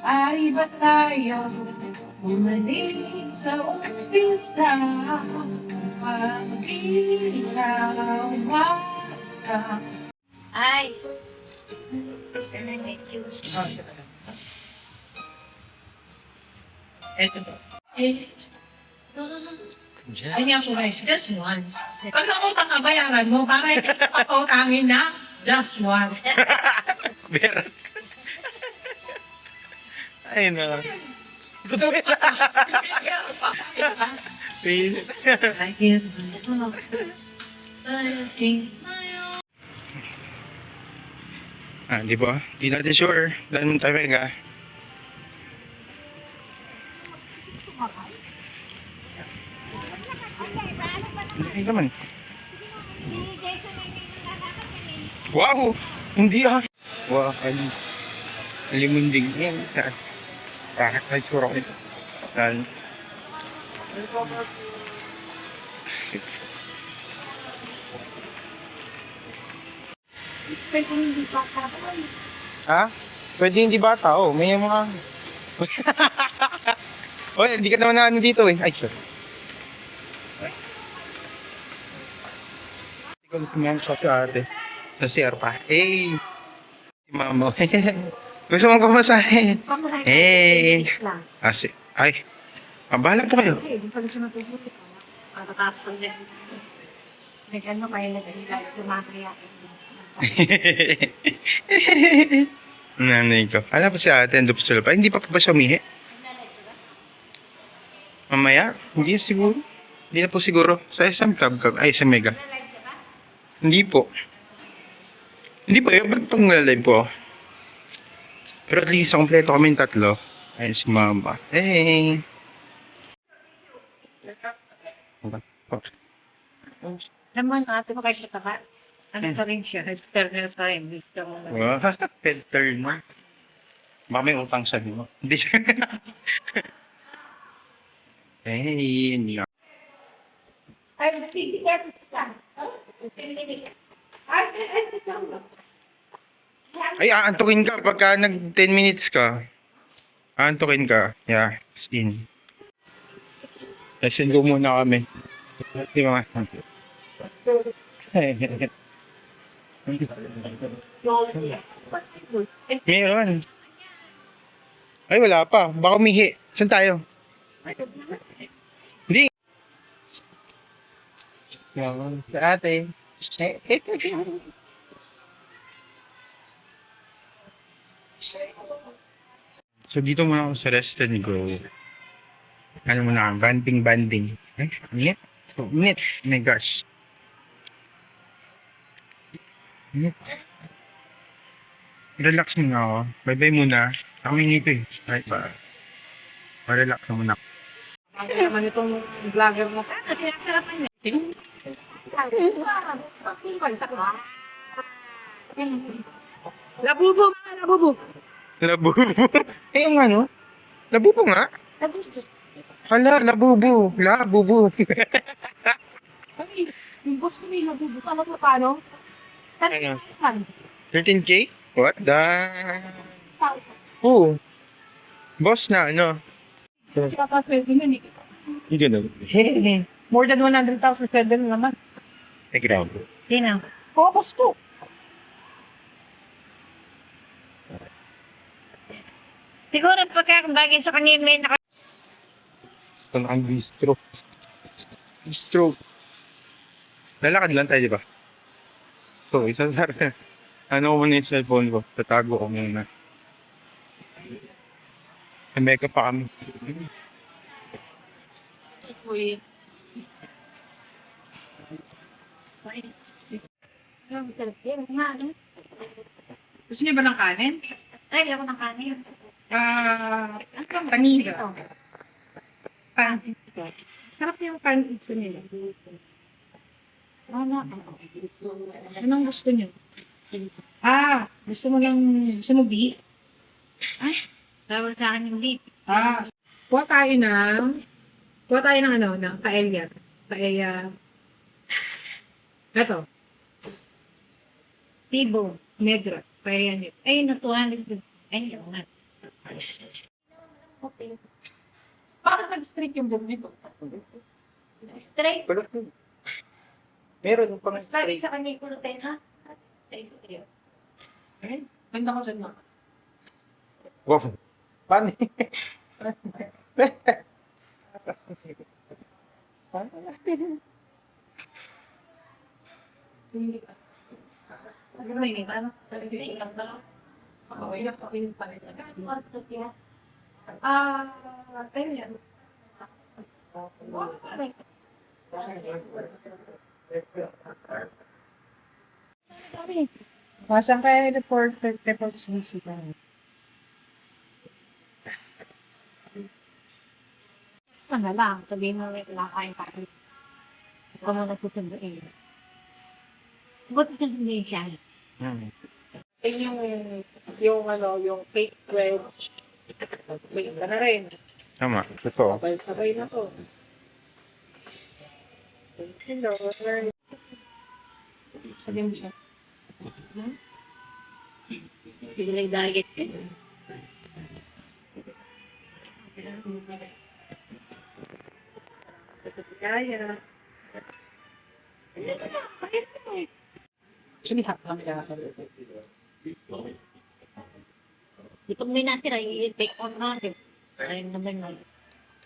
Ay ba tayo bumalik sa umpisa? Pag-ilaw sa... Ay! Can I make you? Eto to. Ay niya po guys, just once. Pag nakutang ka, bayaran mo para hindi ka papautangin na just once. Meron. Ay, no. So, I give my all, but I think Di ba? Di natin sure. Dahil mo tayo mega. Hindi naman. Wow! Hindi ah! Wow, alimunding yan. Bakit ay sure ako ito? Dahil... Pwede hindi pa kapon. Ha? Pwede hindi bata, oh. May mga... oh, hindi ka naman na ano dito eh. Ay, sure. Ikaw si ma'am sa ate. Sa CR pa. Hey! Si mama. Gusto mong kumasahin? Hey! Ay. Bahala po kayo. Hindi pala siya matutulog. Tapos nag-ano kayo tumakaya. Nanay ko. Alam po si ate, ando po sila pa. Hindi pa ba siya umihi? Mamaya? Hindi siguro. Hindi na po siguro. Sa SM Cab. Ay, sa Mega. Hindi po. Hindi po. Ba't pang live po? Pero at least, kompleto kami yung tatlo. Ayun si mama. Hey! Alam mo, ate mo kahit mataba. Ano pa rin siya? Turner pa rin. Gusto mo na. Wow, head turner. Baka may utang siya, di ba? Hindi siya. Hey, hindi nga. Ay, nagpipigil sa Ay, aantukin ka pagka nag 10 minutes ka. Aantukin ka. Yeah, it's in. Lesson go muna kami. Di ba? Meron. Ay, wala pa. Baka umihi. Saan tayo? Hindi. Yan. Sa ate. So, dito muna ako sa Rest and Go. Ano muna, banding. Ay, init. So, init. Oh my gosh. Init. Relax muna ako. Bye-bye muna. Ako inito eh. Right ba? Relax na muna. Ano naman itong vlogger mo? Kasi nasarapan niya. Labubo mga labubo. Labubo. Eh, yung ano? Labubo nga? Labubo. Hala, labubo. Labubo. Ay, yung boss ko may labubo. Tama mo paano? Ano? 13K? What the? Scout. Oo. Boss na, ano? Siya pa 20 minutes. Hindi ganun. Hey, more than 100,000 spender naman. Eh, grabe. Hindi na. Focus to. Siguro pagka bagay sa kanila may naka... Gusto na kang bistro. Bistro. Lalakad lang tayo, di ba? So, isa sa ano ko muna yung cellphone ko. Tatago ko muna. May makeup pa kami. Uy. gusto niyo ba ng kanin? Ay, ako ng kanin. Panisa. Pan. Sarap yung panisa nila. Ano? Anong gusto niyo? Gusto mo beef? Ay, bawal sa akin yung beef. Kuha tayo ng ano, ng paella. Paella. Ito. Tibo. Negra. Kaya yan. Ay, na 200. Ay, yun nga. Okay. Parang nag-streak yung book nito. Straight. Kulot yun. Meron yung pang Mas lagi sa kanya yung kulutay ha? Sa isa kayo. Ay, Ganda ko dyan, ma. wow. Paano? Ano na yun? Ano? Ilang na lang. Okay, napakingin pa rin. Ayun yan. Masang kaya report report sinisita. Ano lang, sabihin mo may kinakain pa rin. Ikaw mo nagsusunduin. Buti susunduin siya. Ayun yung ano, yung cake wedge. Wait ka na rin. Tama, totoo. Sabay na to. Hello, sabihin mo siya. Bigla yung diet ko. Kaya. Actually, hap lang siya. Dito may natira, i-take on natin. Ayun naman mo.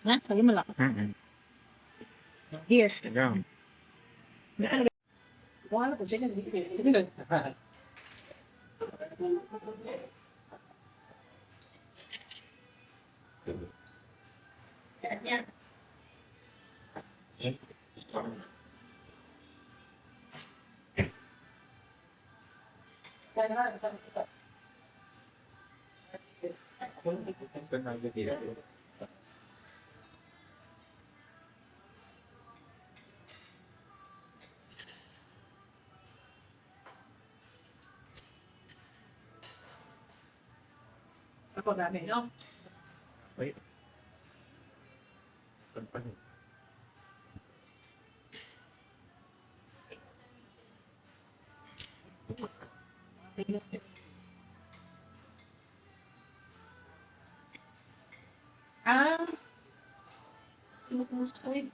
Na, sabi mo lang. Here. Yeah. Wala ko siya. Yan. Ako dami, no? Ah, pinupustoy.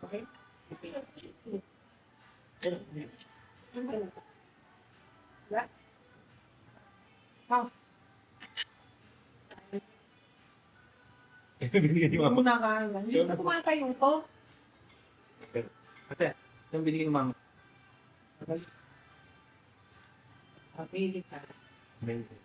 Okay. Muna ka. Hindi ko kumain kayo to. Ate, yung binigyan mo. Amazing ka. Amazing.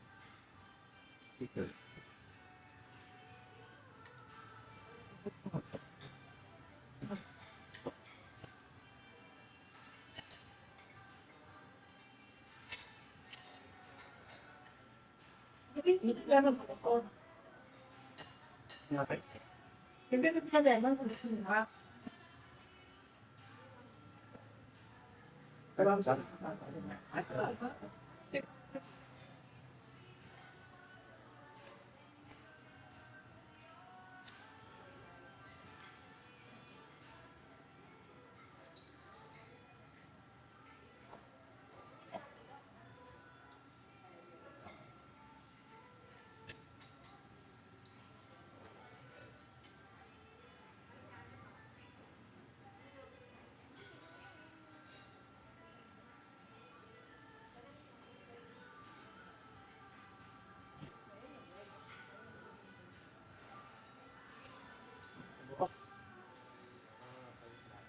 Hindi ka naman ako. Hindi ka naman ako. Pero sa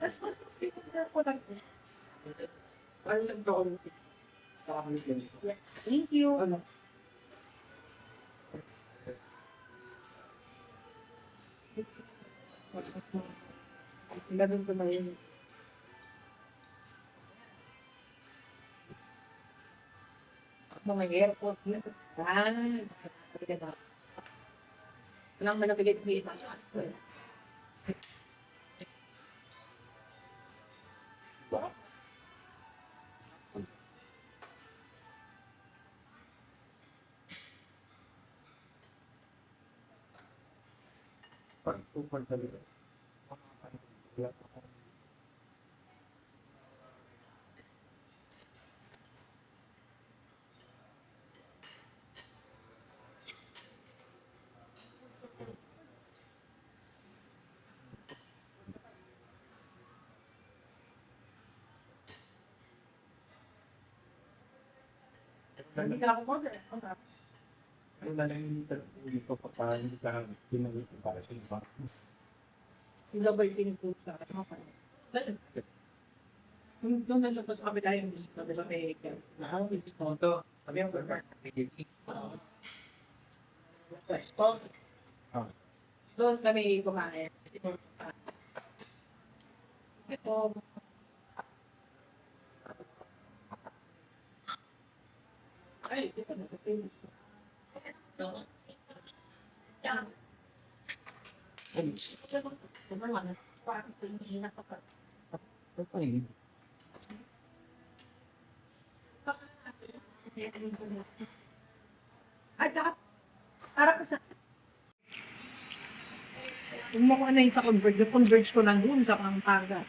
Tapos, ko lang. Yes, thank you. Ano? Ganun ko na yun. Nung may airport na. Walang malapigit ko yun. Hindi ka ako order. Ano na lang yung hindi ko pa parang hindi ka pinagin para sa iba. Yung double pinipulot sa akin. Okay. Doon nalabas kami tayo yung gusto. Di ba may Gusto mo to. Sabi ang burger. pwesto. Ah. Doon kami kumain. Ito. Ay, ito na. Ito. Yan. Ito naman. Parang tingin na kapag. Ito yun. At saka, harap sa... Kung mo ko na yun sa Converge, yung Converge ko lang doon sa Pampanga.